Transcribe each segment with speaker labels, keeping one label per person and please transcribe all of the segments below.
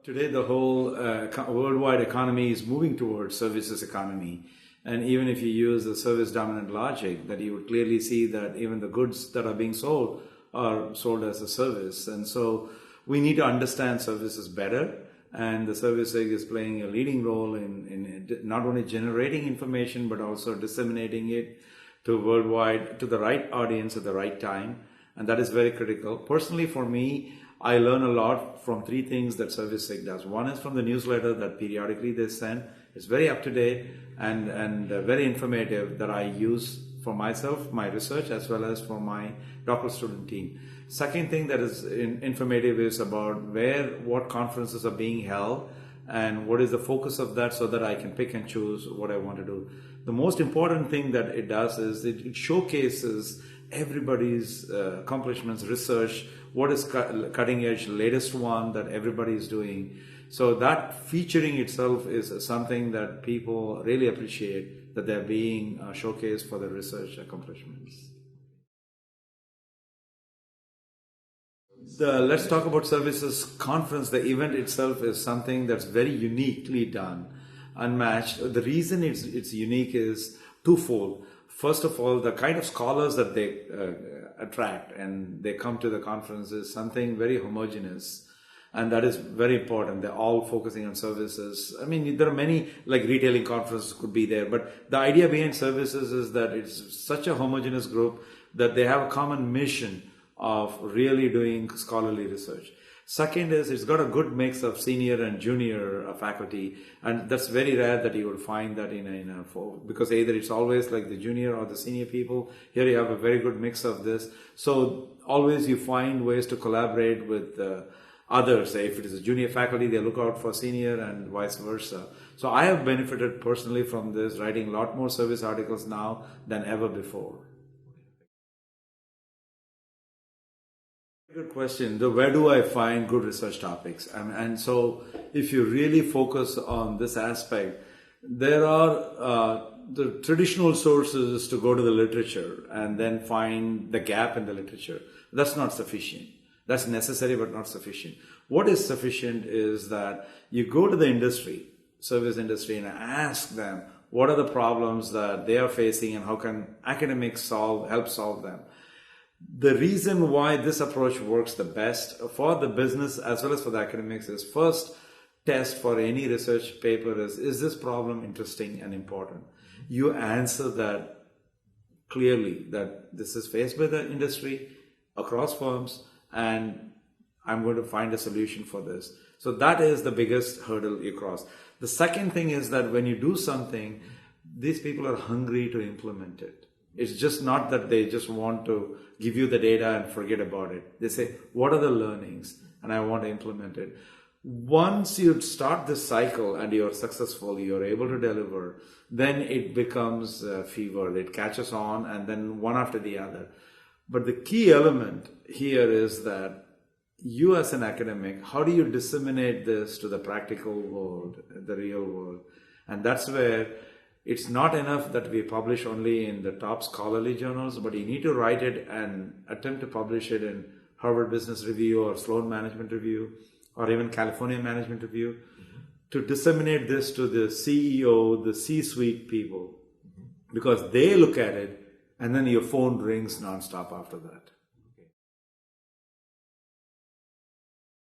Speaker 1: Today, the whole worldwide economy is moving towards services economy. And even if you use the service dominant logic, that you would clearly see that even the goods that are being sold are sold as a service. And so we need to understand services better. And the SERVSIG is playing a leading role in not only generating information, but also disseminating it to worldwide, to the right audience at the right time. And that is very critical. Personally, for me, I learn a lot from three things that SERVSIG does. One is from the newsletter that periodically they send. It's very up to date and very informative, that I use for myself, my research, as well as for my doctoral student team. Second thing that is informative is about what conferences are being held and what is the focus of that, so that I can pick and choose what I want to do. The most important thing that it does is it showcases everybody's accomplishments, research, what is cutting edge, latest one that everybody is doing. So that featuring itself is something that people really appreciate, that they're being showcased for their research accomplishments. Let's talk about services conference. The event itself is something that's very uniquely done, unmatched. The reason it's unique is twofold. First of all, the kind of scholars that they attract and they come to the conference is something very homogeneous. And that is very important. They're all focusing on services. I mean, there are many, like retailing conferences could be there, but the idea behind services is that it's such a homogeneous group that they have a common mission of really doing scholarly research. Second is it's got a good mix of senior and junior faculty, and that's very rare that you would find that because either it's always like the junior or the senior people. Here you have a very good mix of this. So always you find ways to collaborate with others. If it is a junior faculty, they look out for senior and vice versa. So I have benefited personally from this, writing a lot more service articles now than ever before. Good question. Where do I find good research topics? And so if you really focus on this aspect, there are the traditional sources to go to the literature and then find the gap in the literature. That's not sufficient. That's necessary but not sufficient. What is sufficient is that you go to the industry, service industry, and ask them what are the problems that they are facing and how can academics help solve them. The reason why this approach works the best for the business as well as for the academics is, first test for any research paper is this problem interesting and important? You answer that clearly, that this is faced by the industry across firms and I'm going to find a solution for this. So that is the biggest hurdle you cross. The second thing is that when you do something, these people are hungry to implement it. It's just not that they just want to give you the data and forget about it. They say, what are the learnings? And I want to implement it. Once you start this cycle and you're successful, you're able to deliver, then it becomes a fever. It catches on, and then one after the other. But the key element here is that you as an academic, how do you disseminate this to the practical world, the real world? And that's where it's not enough that we publish only in the top scholarly journals, but you need to write it and attempt to publish it in Harvard Business Review or Sloan Management Review or even California Management Review, to disseminate this to the CEO, the C-suite people, because they look at it and then your phone rings nonstop after that.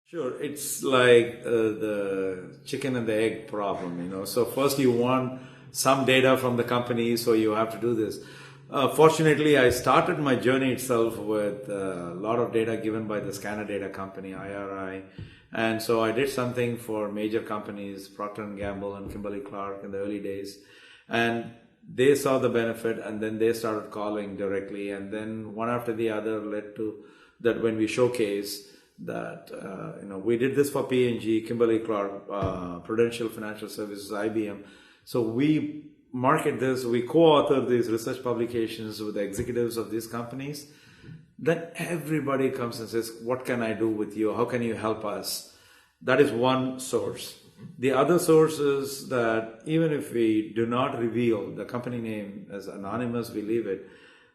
Speaker 1: Sure, it's like the chicken and the egg problem, So first you want some data from the company, so you have to do this. Fortunately, I started my journey itself with a lot of data given by the scanner data company, IRI. And so I did something for major companies, Procter & Gamble and Kimberly-Clark in the early days. And they saw the benefit, and then they started calling directly. And then one after the other led to that when we showcase that, we did this for P&G, Kimberly-Clark, Prudential Financial Services, IBM. So we market this, we co-author these research publications with the executives of these companies. Then everybody comes and says, what can I do with you? How can you help us? That is one source. The other source is that even if we do not reveal the company name as anonymous, we leave it,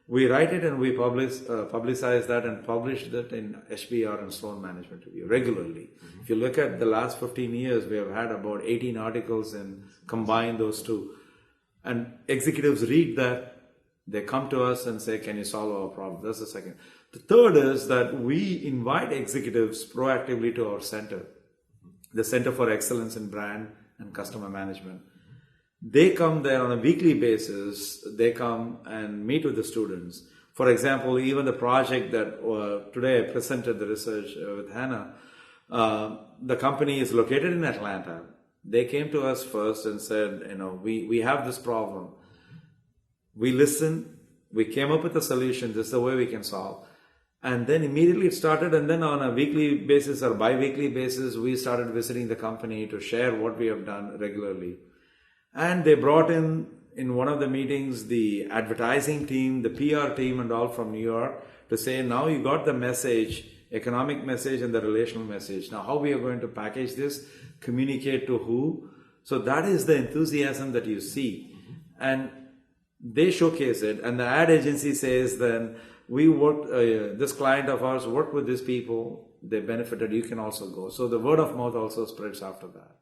Speaker 1: We write it and we publicize that and publish that in HBR and Sloan Management Review regularly. If you look at the last 15 years, we have had about 18 articles and combine those two. And executives read that, they come to us and say, can you solve our problem? That's the second. The third is that we invite executives proactively to our center, the Center for Excellence in Brand and Customer Management. They come there on a weekly basis. They come and meet with the students. For example, even the project that today I presented the research with Hannah, the company is located in Atlanta. They came to us first and said, we have this problem. We listened, we came up with a solution, this is the way we can solve. And then immediately it started, and then on a weekly basis or bi-weekly basis, we started visiting the company to share what we have done regularly. And they brought in one of the meetings, the advertising team, the PR team and all from New York to say, now you got the message, economic message and the relational message. Now how we are going to package this, communicate to who? So that is the enthusiasm that you see. And they showcase it, and the ad agency says, then we worked, this client of ours worked with these people, they benefited, you can also go. So the word of mouth also spreads after that.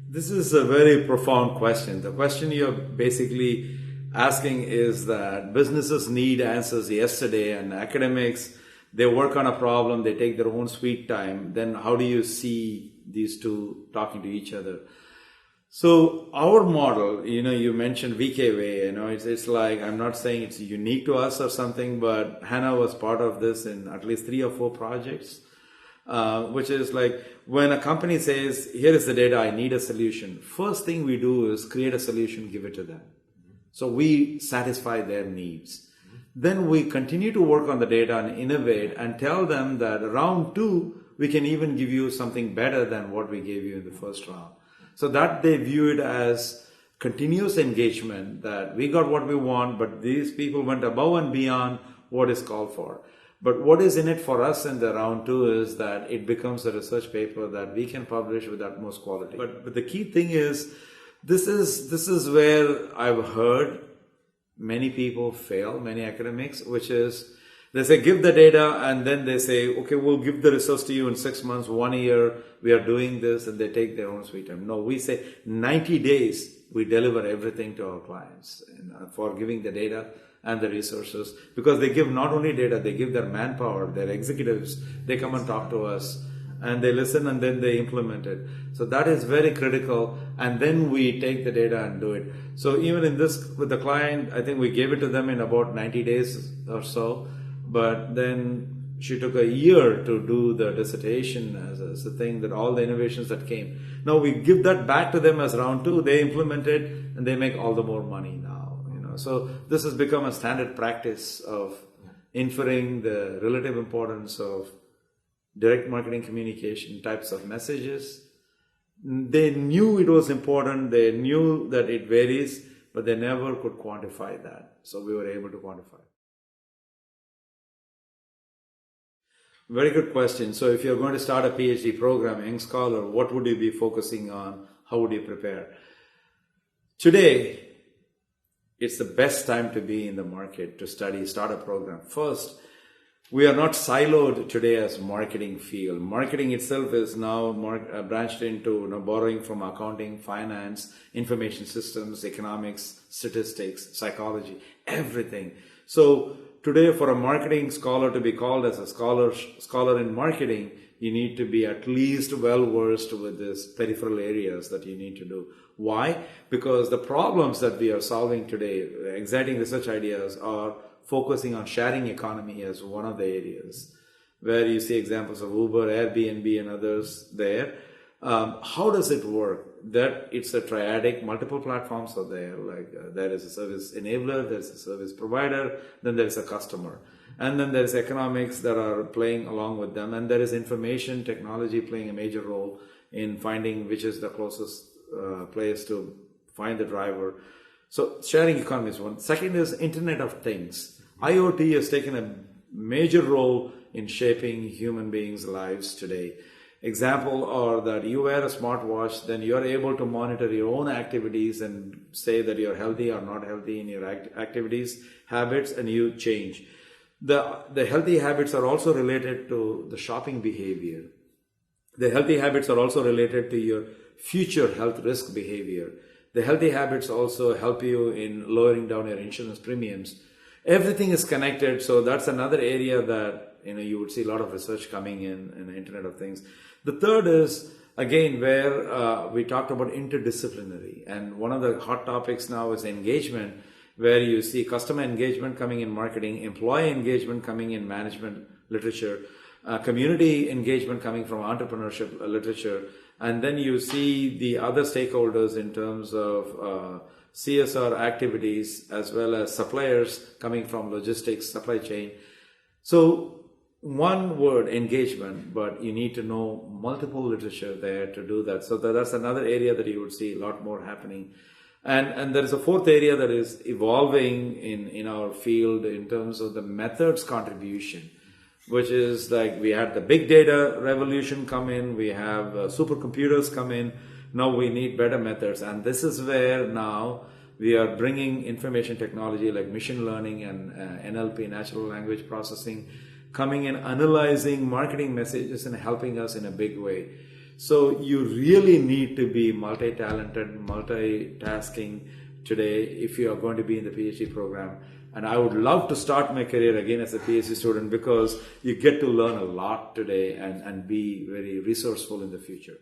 Speaker 1: This is a very profound question. The question you're basically asking is that businesses need answers yesterday, and academics, they work on a problem, they take their own sweet time. Then how do you see these two talking to each other? So our model, you mentioned VKWay, it's like, I'm not saying it's unique to us or something, but Hannah was part of this in at least 3 or 4 projects, which is like when a company says, here is the data, I need a solution. First thing we do is create a solution, give it to them. So we satisfy their needs. Then we continue to work on the data and innovate and tell them that round 2, we can even give you something better than what we gave you in the first round. So that they view it as continuous engagement, that we got what we want, but these people went above and beyond what is called for. But what is in it for us in the round 2 is that it becomes a research paper that we can publish with utmost quality. But the key thing is, this is where I've heard many people fail, many academics, which is, they say, give the data, and then they say, okay, we'll give the resource to you in 6 months, 1 year, we are doing this, and they take their own sweet time. No, we say 90 days, we deliver everything to our clients for giving the data and the resources, because they give not only data, they give their manpower, their executives, they come and talk to us, and they listen, and then they implement it. So that is very critical, and then we take the data and do it. So even in this, with the client, I think we gave it to them in about 90 days or so, but then she took a year to do the dissertation as a thing, that all the innovations that came. Now we give that back to them as round 2, they implement it, and they make all the more money now. So this has become a standard practice of inferring the relative importance of direct marketing communication types of messages. They knew it was important, they knew that it varies, but they never could quantify that. So we were able to quantify. Very good question. So if you're going to start a PhD program, young scholar, what would you be focusing on? How would you prepare? Today, it's the best time to be in the market to start a program. First, we are not siloed today as marketing field. Marketing itself is now branched into borrowing from accounting, finance, information systems, economics, statistics, psychology, everything. So today, for a marketing scholar to be called as a scholar in marketing, you need to be at least well versed with these peripheral areas that you need to do. Why? Because the problems that we are solving today, exciting research ideas, are focusing on sharing economy as one of the areas, where you see examples of Uber, Airbnb, and others there. How does it work? That it's a triadic, multiple platforms are there. Like there is a service enabler, there's a service provider, then there is a customer. And then there is economics that are playing along with them. And there is information technology playing a major role in finding which is the closest place to find the driver. So sharing economy is one. Second is Internet of Things. IoT has taken a major role in shaping human beings' lives today. Example are that you wear a smartwatch, then you're able to monitor your own activities and say that you're healthy or not healthy in your activities, habits, and you change. The healthy habits are also related to the shopping behavior. The healthy habits are also related to your future health risk behavior. The healthy habits also help you in lowering down your insurance premiums. Everything is connected, so that's another area that you would see a lot of research coming in the Internet of Things. The third is, again, where we talked about interdisciplinary. And one of the hot topics now is engagement, where you see customer engagement coming in marketing, employee engagement coming in management literature, community engagement coming from entrepreneurship literature. And then you see the other stakeholders in terms of CSR activities, as well as suppliers coming from logistics, supply chain. So one word, engagement, but you need to know multiple literature there to do that. So that's another area that you would see a lot more happening. And there is a fourth area that is evolving in our field in terms of the methods contribution, which is like we had the big data revolution come in, we have supercomputers come in, now we need better methods. And this is where now we are bringing information technology like machine learning and NLP, natural language processing, coming in, analyzing marketing messages and helping us in a big way. So you really need to be multi-talented, multitasking today if you are going to be in the PhD program. And I would love to start my career again as a PhD student, because you get to learn a lot today and be very resourceful in the future.